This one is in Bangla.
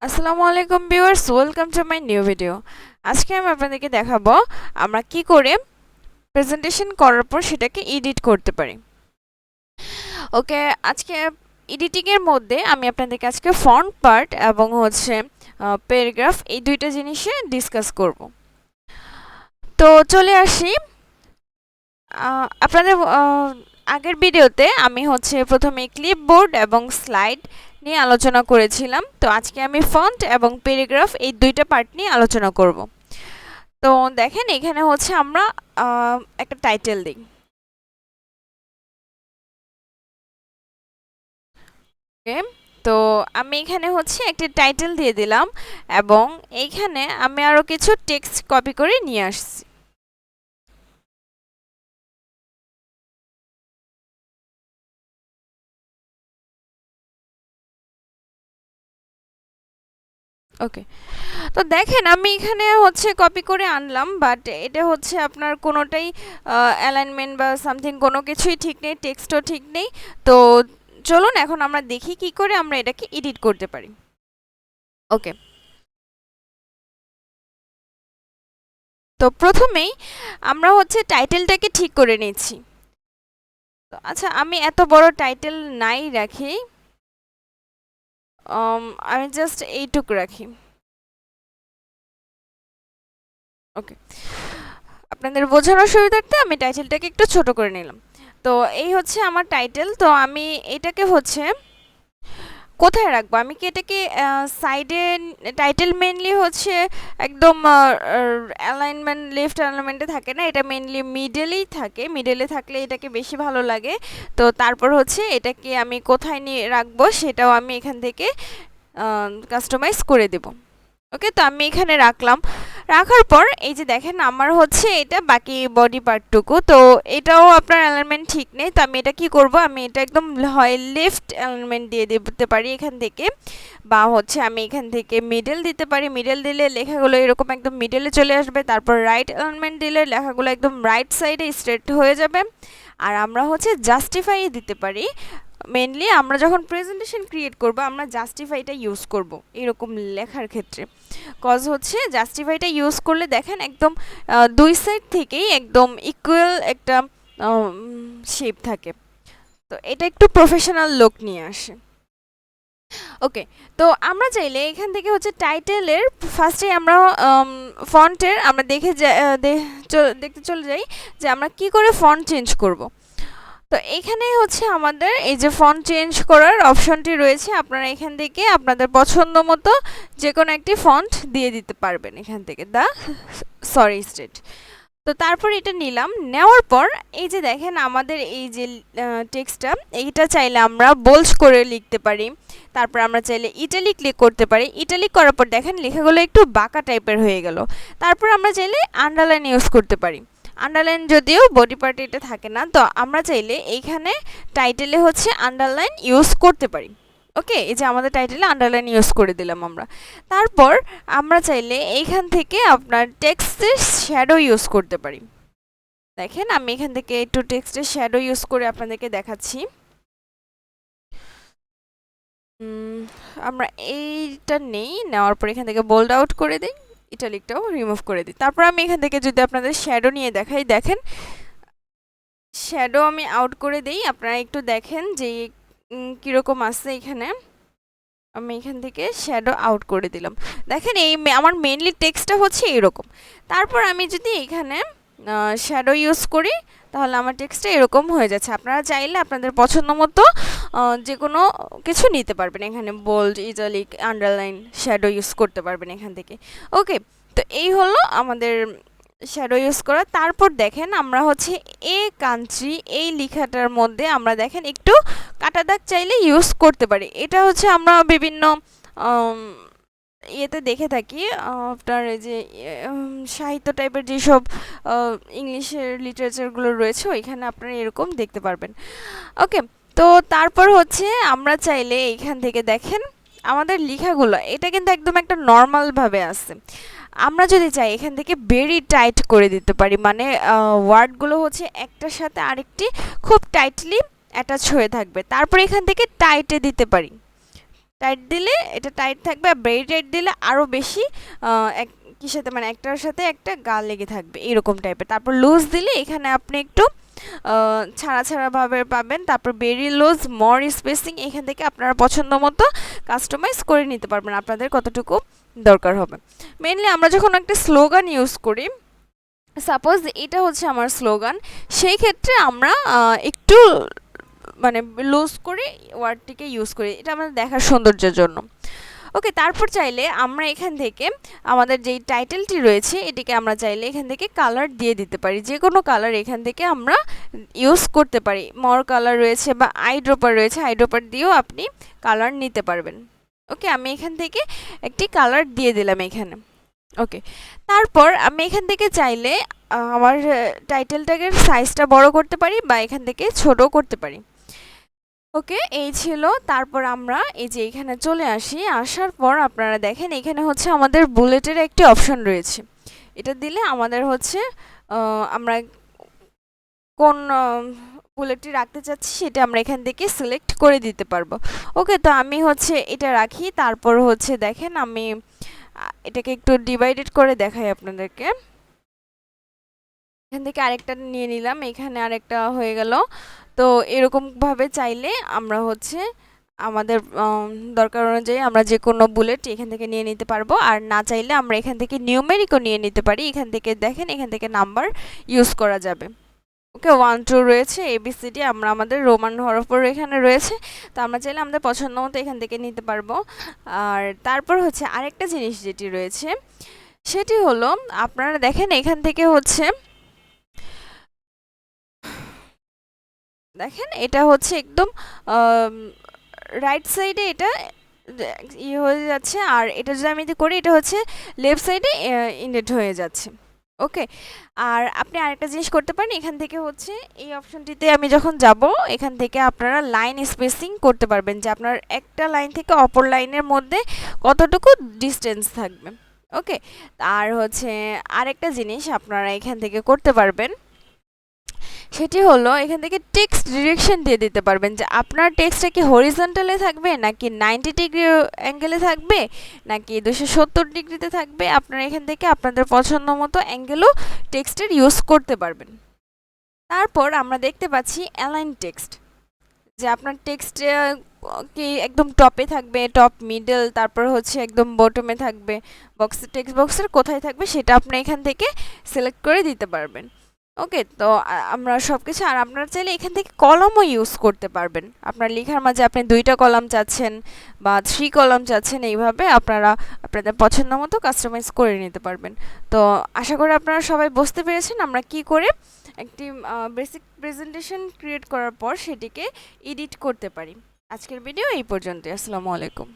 আসসালামু আলাইকুম viewers, welcome to my new video. আজকে আমি আপনাদেরকে দেখাবো আমরা কি করে প্রেজেন্টেশন করার পর সেটাকে এডিট করতে পারি। ওকে, আজকে এডিটিং এর মধ্যে আমি আপনাদেরকে আজকে ফন্ট পার্ট এবং প্যারাগ্রাফ এই দুইটা জিনিসে ডিসকাস করব। তো চলে আসি আপনাদের আগের ভিডিওতে আমি প্রথমে ক্লিপবোর্ড এবং স্লাইড নিয়ে আলোচনা করেছিলাম। তো আজকে আমি ফন্ট এবং প্যারাগ্রাফ এই দুইটা পার্ট নিয়ে আলোচনা করব। তো দেখেন এখানে আমরা একটা টাইটেল দিই। ওকে, তো আমি এখানে একটা টাইটেল দিয়ে দিলাম এবং এইখানে আমি আরো কিছু টেক্সট কপি করে নিয়ে আসছি। ওকে, তো দেখেন আমি এখানে কপি করে আনলাম, বাট এটা আপনার কোনোটাই অ্যালাইনমেন্ট বা সামথিং কোনো কিছুই ঠিক নেই, টেক্সটও ঠিক নেই। তো চলুন এখন আমরা দেখি কি করে আমরা এটাকে এডিট করতে পারি। ওকে, তো প্রথমেই আমরা টাইটেলটাকে ঠিক করে নিচ্ছি। তো আচ্ছা, আমি এত বড় টাইটেল নাই রাখি, আমি জাস্ট এইটুক রাখি। ওকে, আপনাদের বোঝানোর সুবিধার্থে আমি টাইটেলটাকে একটু ছোট করে নিলাম। তো এই আমার টাইটেল। তো আমি এটাকে কোথায় রাখবো? আমি কি এটাকে সাইডে, টাইটেল মেনলি একদম অ্যালাইনমেন্ট, লেফট অ্যালাইনমেন্টে থাকে না, এটা মেনলি মিডলেই থাকে। মিডলে থাকলে এটাকে বেশি ভালো লাগে। তো তারপর এটাকে আমি কোথায় নিয়ে রাখবো সেটাও আমি এখান থেকে কাস্টমাইজ করে দেবো। ওকে, তো আমি এখানে রাখলাম। রাখার পর এই যে দেখেন আমার এটা বাকি বডি পার্টটুকু, তো এটাও আপনার অ্যালাইনমেন্ট ঠিক নেই। তো আমি এটা কি করব, আমি এটা একদম হয় লেফট অ্যালাইনমেন্ট দিয়ে দিতে পারি এখান থেকে, বা আমি এখান থেকে মিডল দিতে পারি। মিডল দিলে লেখাগুলো এরকম একদম মিডলে চলে আসবে। তারপর রাইট অ্যালাইনমেন্ট দিলে লেখাগুলো একদম রাইট সাইডে স্ট্রেট হয়ে যাবে। আর আমরা জাস্টিফাই দিতে পারি। মেনলি আমরা যখন প্রেজেন্টেশন ক্রিয়েট করব আমরা জাস্টিফাইটা ইউজ করব এরকম লেখার ক্ষেত্রে। কজ জাস্টিফাইটা ইউজ করলে দেখেন একদম দুই সাইড থেকেই একদম ইকুয়াল একটা শেপ থাকে। তো এটা একটু প্রফেশনাল লুক নিয়ে আসে। ওকে, তো আমরা চাইলে এখান থেকে টাইটেলের ফার্স্টে আমরা ফন্টের আমরা দেখতে চলে যাই যে আমরা কি করে ফন্ট চেঞ্জ করব। তো এখানে আমাদের এই যে ফন্ট চেঞ্জ করার অপশনটি রয়েছে। আপনারা এখান থেকে আপনাদের পছন্দ মতো যে কোনো একটি ফন্ট দিয়ে দিতে পারবেন এখান থেকে, সরি স্টেট। তো তারপর এটা নিলাম, নেওয়ার পর এই যে দেখেন আমাদের এই যে টেক্সটটা, এইটা চাইলে আমরা বোল্ড করে লিখতে পারি। তারপর আমরা চাইলে ইটালিক ক্লিক করতে পারি। ইটালিক করার পর দেখেন লেখাগুলো একটু বাঁকা টাইপের হয়ে গেল। তারপর আমরা চাইলে আন্ডারলাইন ইউজ করতে পারি। আন্ডারলাইন যদিও বডি পার্টে এটা থাকে না, তো আমরা চাইলে এইখানে টাইটেলে আন্ডারলাইন ইউজ করতে পারি। ওকে, এই যে আমাদের টাইটেলে আন্ডারলাইন ইউজ করে দিলাম আমরা। তারপর আমরা চাইলে এইখান থেকে আপনার টেক্সটের শ্যাডো ইউজ করতে পারি। দেখেন আমি এখান থেকে একটু টেক্সটের শ্যাডো ইউজ করে আপনাদেরকে দেখাচ্ছি। আমরা এইটা নেওয়ার পর এখান থেকে বোল্ড আউট করে দিই, ইটালিকটাও রিমুভ করে দিই। তারপর আমি এখান থেকে যদি আপনাদের শ্যাডো নিয়ে দেখাই, দেখেন শ্যাডো আমি আউট করে দিই। আপনারা একটু দেখেন যে কীরকম আছে এখানে। আমি এখান থেকে শ্যাডো আউট করে দিলাম। দেখেন এই আমার মেনলি টেক্সটটা এরকম। তারপর আমি যদি এখানে শ্যাডো ইউজ করি তাহলে আমার টেক্সটটা এরকম হয়ে যাচ্ছে। আপনারা চাইলে আপনাদের পছন্দ মতো যে কোনো কিছু নিতে পারবেন, এখানে bold, italic, underline, shadow use করতে পারবেন এখান থেকে। ওকে, তো এই হলো আমাদের শ্যাডো ইউজ করা। তারপর দেখেন আমরা এ কান্ট্রি এই লেখাটার মধ্যে আমরা দেখেন একটু কাটা দাগ চাইলে ইউজ করতে পারি। এটা আমরা বিভিন্ন ইয়েতে দেখে থাকি, আপনার এই যে সাহিত্য টাইপের যেসব ইংলিশের লিটারেচারগুলো রয়েছে ওইখানে আপনারা এরকম দেখতে পারবেন। ওকে, তো তারপর আমরা চাইলে এইখান থেকে দেখেন আমাদের লেখাগুলো এটা কিন্তু একদম একটা নর্মালভাবে আছে। আমরা যদি চাই এখান থেকে ভেরি টাইট করে দিতে পারি, মানে ওয়ার্ডগুলো একটার সাথে আরেকটি খুব টাইটলি অ্যাটাচ হয়ে থাকবে। তারপর এখান থেকে টাইটে দিতে পারি। টাইট দিলে এটা টাইট থাকবে, আর ভেরি টাইট দিলে আরও বেশি এক কি সাথে মানে একটার সাথে একটা গা লেগে থাকবে এরকম টাইপের। তারপর লুজ দিলে এখানে আপনি একটু ছাড়া ছাড়া ভাবে পাবেন। তারপর ভেরি লুজ, মোর স্পেসিং, এখান থেকে আপনারা পছন্দ মতো কাস্টমাইজ করে নিতে পারবেন আপনাদের কতটুকু দরকার হবে। মেনলি আমরা যখন একটা স্লোগান ইউজ করি, সাপোজ এটা হচ্ছে আমার স্লোগান, সেই ক্ষেত্রে আমরা একটু মানে লুজ করে ওয়ার্ডটিকে ইউজ করি, এটা আমাদের দেখার সৌন্দর্যের জন্য। ওকে, তারপর চাইলে আমরা এখান থেকে আমাদের যেই টাইটেলটি রয়েছে এটিকে আমরা চাইলে এখান থেকে কালার দিয়ে দিতে পারি, যে কোনো কালার এখান থেকে আমরা ইউজ করতে পারি। মর কালার রয়েছে বা আইড্রপার রয়েছে, আইড্রপার দিয়েও আপনি কালার নিতে পারবেন। ওকে, আমি এখান থেকে একটি কালার দিয়ে দিলাম এখানে। ওকে, তারপর আমি এখান থেকে চাইলে আমার টাইটেলটাকে সাইজটা বড় করতে পারি বা এখান থেকে ছোট করতে পারি। ওকে, এই ছিল। তারপর আমরা এই যে এখানে চলে আসি, আসার পর আপনারা দেখেন এখানে হচ্ছে আমাদের বুলেটের একটি অপশন রয়েছে। এটা দিলে আমাদের হচ্ছে আমরা কোন বুলেটটি রাখতে চাচ্ছি সেটা আমরা এখান থেকে সিলেক্ট করে দিতে পারবো। ওকে, তো আমি হচ্ছে এটা রাখি। তারপর হচ্ছে দেখেন আমি এটাকে একটু ডিভাইডেড করে দেখাই আপনাদেরকে। এখান থেকে আরেকটা নিয়ে নিলাম, এখানে আরেকটা হয়ে গেল। তো এরকমভাবে চাইলে আমরা হচ্ছে আমাদের দরকার অনুযায়ী আমরা যে কোনো বুলেট এখান থেকে নিয়ে নিতে পারবো। আর না চাইলে আমরা এখান থেকে নিউমেরিকও নিয়ে নিতে পারি। এখান থেকে দেখেন এখান থেকে নাম্বার ইউজ করা যাবে। ওকে, 1 2 রয়েছে, এবিসিডি আমরা আমাদের রোমান হরফের এখানে রয়েছে। তো আমরা চাইলে আমাদের পছন্দ মতো এখান থেকে নিতে পারবো। আর তারপর হচ্ছে আরেকটা জিনিস যেটি রয়েছে সেটি হলো, আপনারা দেখেন এখান থেকে হচ্ছে দেখেন এটা হচ্ছে একদম রাইট সাইডে এটা ইয়ে হয়ে যাচ্ছে, আর এটা যদি আমি করি এটা হচ্ছে লেফট সাইডে ইন্ডেট হয়ে যাচ্ছে। ওকে, আর আপনি আরেকটা জিনিস করতে পারেন, এখান থেকে হচ্ছে এই অপশনটিতে আমি যখন যাব এখান থেকে আপনারা লাইন স্পেসিং করতে পারবেন, যে আপনার একটা লাইন থেকে অপর লাইনের মধ্যে কতটুকু ডিস্টেন্স থাকবে। ওকে, আর হচ্ছে আরেকটা জিনিস আপনারা এখান থেকে করতে পারবেন, সেটি হলো এখান থেকে টেক্সট ডিরেকশন দিয়ে দিতে পারবেন, যে আপনার টেক্সটটা কি হরিজন্টালে থাকবে নাকি 90 ডিগ্রি অ্যাঙ্গেলে থাকবে নাকি 270 ডিগ্রিতে থাকবে। আপনারা এখান থেকে আপনাদের পছন্দ মতো অ্যাঙ্গেলও টেক্সটের ইউজ করতে পারবেন। তারপর আমরা দেখতে পাচ্ছি অ্যালাইন টেক্সট, যে আপনার টেক্সট কি একদম টপে থাকবে, টপ মিডল, তারপর হচ্ছে একদম বটমে থাকবে, টেক্সট বক্সের কোথায় থাকবে সেটা আপনি এখান থেকে সিলেক্ট করে দিতে পারবেন। ওকে, তো আমরা সব কিছু, আর আপনারা চাইলে এখান থেকে কলামও ইউজ করতে পারবেন। আপনার লেখার মাঝে আপনি 2টা কলাম চাচ্ছেন বা 3 কলাম চাচ্ছেন, এইভাবে আপনারা আপনাদের পছন্দ মতো কাস্টমাইজ করে নিতে পারবেন। তো আশা করি আপনারা সবাই বুঝতে পেরেছেন আমরা কি করে একটি বেসিক প্রেজেন্টেশন ক্রিয়েট করার পর সেটিকে এডিট করতে পারি। আজকের ভিডিও এই পর্যন্তই। আসসালামু আলাইকুম।